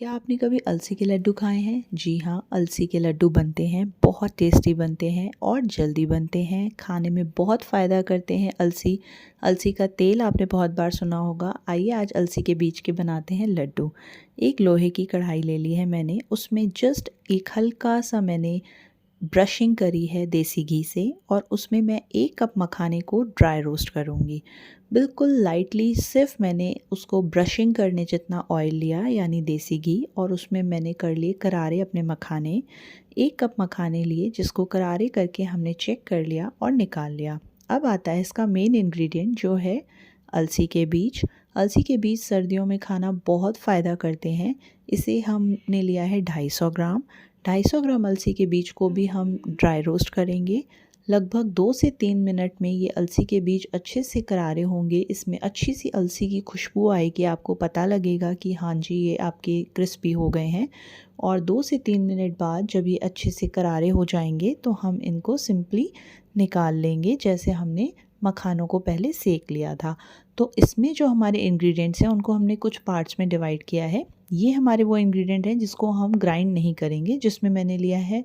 क्या आपने कभी अलसी के लड्डू खाए हैं? जी हाँ, अलसी के लड्डू बनते हैं, बहुत टेस्टी बनते हैं और जल्दी बनते हैं। खाने में बहुत फ़ायदा करते हैं अलसी। अलसी का तेल आपने बहुत बार सुना होगा। आइए आज अलसी के बीज के बनाते हैं लड्डू। एक लोहे की कढ़ाई ले ली है मैंने, उसमें जस्ट एक हल्का सा मैंने ब्रशिंग करी है देसी घी से और उसमें मैं 1 कप मखाने को ड्राई रोस्ट करूँगी। बिल्कुल लाइटली सिर्फ मैंने उसको ब्रशिंग करने जितना ऑयल लिया यानी देसी घी और उसमें मैंने कर लिए करारे अपने मखाने। 1 कप मखाने लिए जिसको करारे करके हमने चेक कर लिया और निकाल लिया। अब आता है इसका मेन इंग्रेडिएंट जो है अलसी के बीज। अलसी के बीज सर्दियों में खाना बहुत फ़ायदा करते हैं। इसे हमने लिया है 250 ग्राम। 250 ग्राम अलसी के बीज को भी हम ड्राई रोस्ट करेंगे। लगभग 2 से 3 मिनट में ये अलसी के बीज अच्छे से करारे होंगे। इसमें अच्छी सी अलसी की खुशबू आएगी, आपको पता लगेगा कि हाँ जी ये आपके क्रिस्पी हो गए हैं। और 2 से 3 मिनट बाद जब ये अच्छे से करारे हो जाएंगे तो हम इनको सिंपली निकाल लेंगे, जैसे हमने मखानों को पहले सेक लिया था। तो इसमें जो हमारे इंग्रेडिएंट्स हैं उनको हमने कुछ पार्ट्स में डिवाइड किया है। ये हमारे वो इंग्रेडिएंट हैं जिसको हम ग्राइंड नहीं करेंगे, जिसमें मैंने लिया है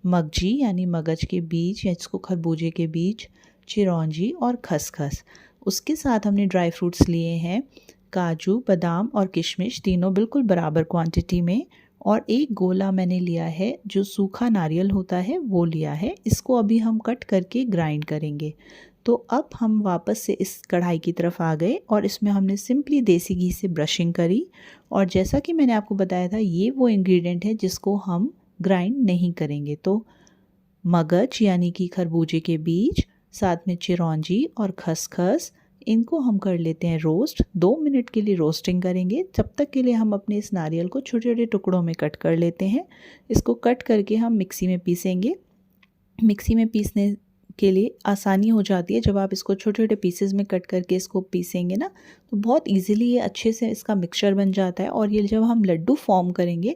मगजी यानी मगज के बीज या इसको खरबूजे के बीज, चिरौंजी और खसखस। उसके साथ हमने ड्राई फ्रूट्स लिए हैं काजू, बादाम और किशमिश, तीनों बिल्कुल बराबर क्वांटिटी में। और एक गोला मैंने लिया है जो सूखा नारियल होता है वो लिया है। इसको अभी हम कट करके ग्राइंड करेंगे। तो अब हम वापस से इस कढ़ाई की तरफ आ गए और इसमें हमने सिंपली देसी घी से ब्रशिंग करी। और जैसा कि मैंने आपको बताया था ये वो इंग्रेडिएंट है जिसको हम ग्राइंड नहीं करेंगे। तो मगज यानी कि खरबूजे के बीज, साथ में चिरौंजी और खसखस, इनको हम कर लेते हैं रोस्ट। 2 मिनट के लिए रोस्टिंग करेंगे। तब तक के लिए हम अपने इस नारियल को छोटे छोटे टुकड़ों में कट कर लेते हैं। इसको कट करके हम मिक्सी में पीसेंगे। मिक्सी में पीसने के लिए आसानी हो जाती है। जब आप इसको छोटे छोटे पीसेस में कट करके इसको पीसेंगे ना तो बहुत इजीली ये अच्छे से इसका मिक्सचर बन जाता है और ये जब हम लड्डू फॉर्म करेंगे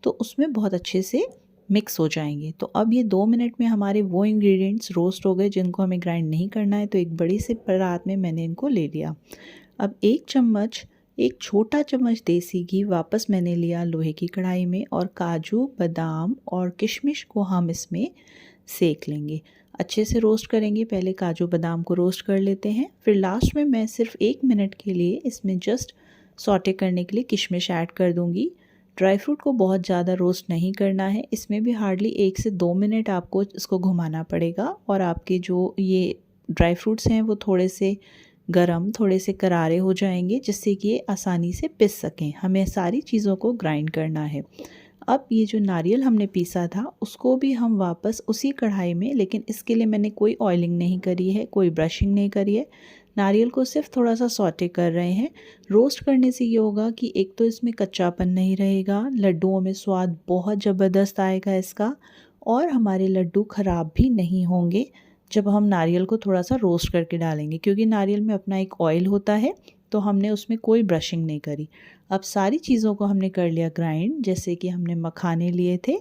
तो उसमें बहुत अच्छे से मिक्स हो जाएंगे। तो अब ये 2 मिनट में हमारे वो इंग्रेडिएंट्स रोस्ट हो गए जिनको हमें ग्राइंड नहीं करना है। तो एक बड़ी से परात में मैंने इनको ले लिया। अब एक छोटा चम्मच देसी घी वापस मैंने लिया लोहे की कढ़ाई में और काजू, बादाम और किशमिश को हम इसमें सेक लेंगे। अच्छे से रोस्ट करेंगे। पहले काजू बादाम को रोस्ट कर लेते हैं, फिर लास्ट में मैं सिर्फ 1 मिनट के लिए इसमें जस्ट सॉटे करने के लिए किशमिश ऐड कर दूंगी। ड्राई फ्रूट को बहुत ज़्यादा रोस्ट नहीं करना है। इसमें भी हार्डली 1 से 2 मिनट आपको इसको घुमाना पड़ेगा और आपके जो ये ड्राई फ्रूट्स हैं वो थोड़े से गरम, थोड़े से करारे हो जाएंगे जिससे कि ये आसानी से पिस सकें। हमें सारी चीज़ों को ग्राइंड करना है। अब ये जो नारियल हमने पीसा था उसको भी हम वापस उसी कढ़ाई में, लेकिन इसके लिए मैंने कोई ऑयलिंग नहीं करी है, कोई ब्रशिंग नहीं करी है। नारियल को सिर्फ थोड़ा सा सॉटे कर रहे हैं। रोस्ट करने से ये होगा कि एक तो इसमें कच्चापन नहीं रहेगा, लड्डुओं में स्वाद बहुत ज़बरदस्त आएगा इसका, और हमारे लड्डू ख़राब भी नहीं होंगे जब हम नारियल को थोड़ा सा रोस्ट करके डालेंगे, क्योंकि नारियल में अपना एक ऑयल होता है। तो हमने उसमें कोई ब्रशिंग नहीं करी। अब सारी चीज़ों को हमने कर लिया ग्राइंड, जैसे कि हमने मखाने लिए थे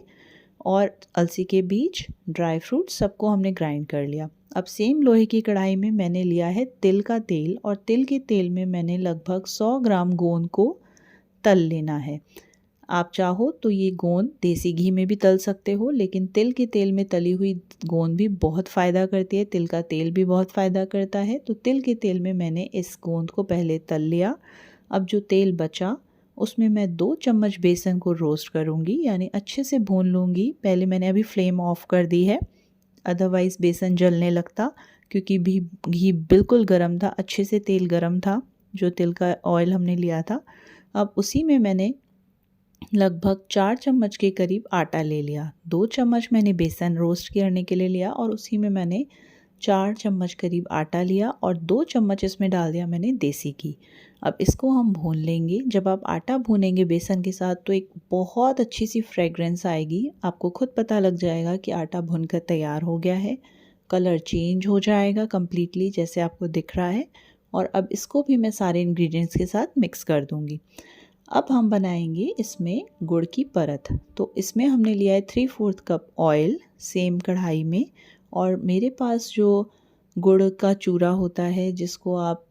और अलसी के बीज, ड्राई फ्रूट, सबको हमने ग्राइंड कर लिया। अब सेम लोहे की कढ़ाई में मैंने लिया है तिल का तेल और तिल के तेल में मैंने लगभग 100 ग्राम गोंद को तल लेना है। आप चाहो तो ये गोंद देसी घी में भी तल सकते हो, लेकिन तिल के तेल में तली हुई गोंद भी बहुत फ़ायदा करती है। तिल का तेल भी बहुत फ़ायदा करता है। तो तिल के तेल में मैंने इस गोंद को पहले तल लिया। अब जो तेल बचा उसमें मैं 2 चम्मच बेसन को रोस्ट करूँगी, यानी अच्छे से भून लूँगी। पहले मैंने अभी फ्लेम ऑफ कर दी है, अदरवाइज़ बेसन जलने लगता, क्योंकि भी घी बिल्कुल गर्म था, अच्छे से तेल गर्म था जो तिल का ऑयल हमने लिया था। अब उसी में मैंने लगभग 4 चम्मच के करीब आटा ले लिया। 2 चम्मच मैंने बेसन रोस्ट करने के लिए लिया और उसी में मैंने 4 चम्मच करीब आटा लिया और 2 चम्मच इसमें डाल दिया मैंने देसी घी। अब इसको हम भून लेंगे। जब आप आटा भूनेंगे बेसन के साथ तो एक बहुत अच्छी सी फ्रेगरेंस आएगी। आपको खुद पता लग जाएगा कि आटा भुनकर तैयार हो गया है। कलर चेंज हो जाएगा कम्प्लीटली, जैसे आपको दिख रहा है। और अब इसको भी मैं सारे इंग्रेडिएंट्स के साथ मिक्स कर दूँगी। अब हम बनाएंगे इसमें गुड़ की परत। तो इसमें हमने लिया है 3/4 कप ऑयल सेम कढ़ाई में, और मेरे पास जो गुड़ का चूरा होता है जिसको आप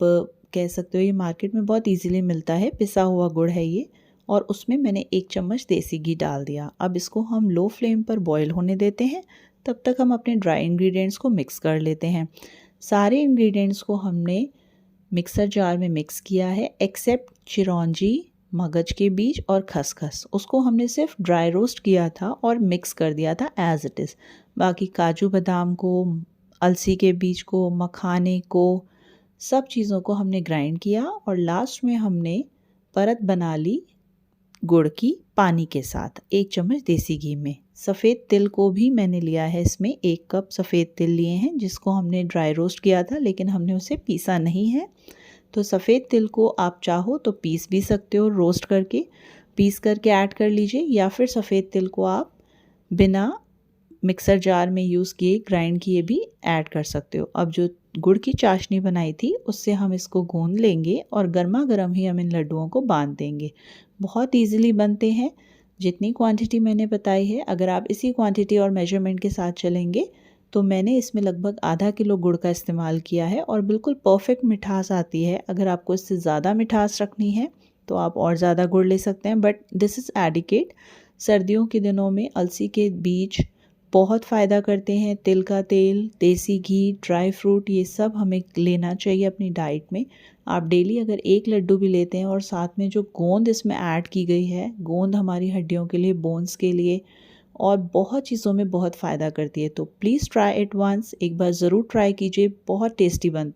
कह सकते हो, ये मार्केट में बहुत इजीली मिलता है, पिसा हुआ गुड़ है ये, और उसमें मैंने 1 चम्मच देसी घी डाल दिया। अब इसको हम लो फ्लेम पर बॉईल होने देते हैं। तब तक हम अपने ड्राई इंग्रेडिएंट्स को मिक्स कर लेते हैं। सारे इंग्रेडिएंट्स को हमने मिक्सर जार में मिक्स किया है एक्सेप्ट चिरौंजी, मगज के बीज और खसखस। उसको हमने सिर्फ ड्राई रोस्ट किया था और मिक्स कर दिया था एज इट इज़। बाकी काजू बादाम को, अलसी के बीज को, मखाने को, सब चीज़ों को हमने ग्राइंड किया और लास्ट में हमने परत बना ली गुड़ की पानी के साथ 1 चम्मच देसी घी में। सफ़ेद तिल को भी मैंने लिया है, इसमें 1 कप सफ़ेद तिल लिए हैं जिसको हमने ड्राई रोस्ट किया था लेकिन हमने उसे पीसा नहीं है। तो सफ़ेद तिल को आप चाहो तो पीस भी सकते हो, रोस्ट करके पीस करके ऐड कर लीजिए, या फिर सफ़ेद तिल को आप बिना मिक्सर जार में यूज़ किए ग्राइंड किए भी ऐड कर सकते हो। अब जो गुड़ की चाशनी बनाई थी उससे हम इसको गूंद लेंगे और गर्मा गर्म ही हम इन लड्डुओं को बांध देंगे। बहुत ईजिली बनते हैं। जितनी क्वांटिटी मैंने बताई है, अगर आप इसी क्वांटिटी और मेजरमेंट के साथ चलेंगे तो मैंने इसमें लगभग आधा किलो गुड़ का इस्तेमाल किया है और बिल्कुल परफेक्ट मिठास आती है। अगर आपको इससे ज़्यादा मिठास रखनी है तो आप और ज़्यादा गुड़ ले सकते हैं, बट दिस इज़ एडिकेट। सर्दियों के दिनों में अलसी के बीज बहुत फ़ायदा करते हैं। तिल का तेल, देसी घी, ड्राई फ्रूट, ये सब हमें लेना चाहिए अपनी डाइट में। आप डेली अगर 1 लड्डू भी लेते हैं और साथ में जो गोंद इसमें ऐड की गई है, गोंद हमारी हड्डियों के लिए, बोन्स के लिए और बहुत चीज़ों में बहुत फ़ायदा करती है। तो प्लीज़ ट्राई इट वंस, एक बार ज़रूर ट्राई कीजिए, बहुत टेस्टी बनते हैं।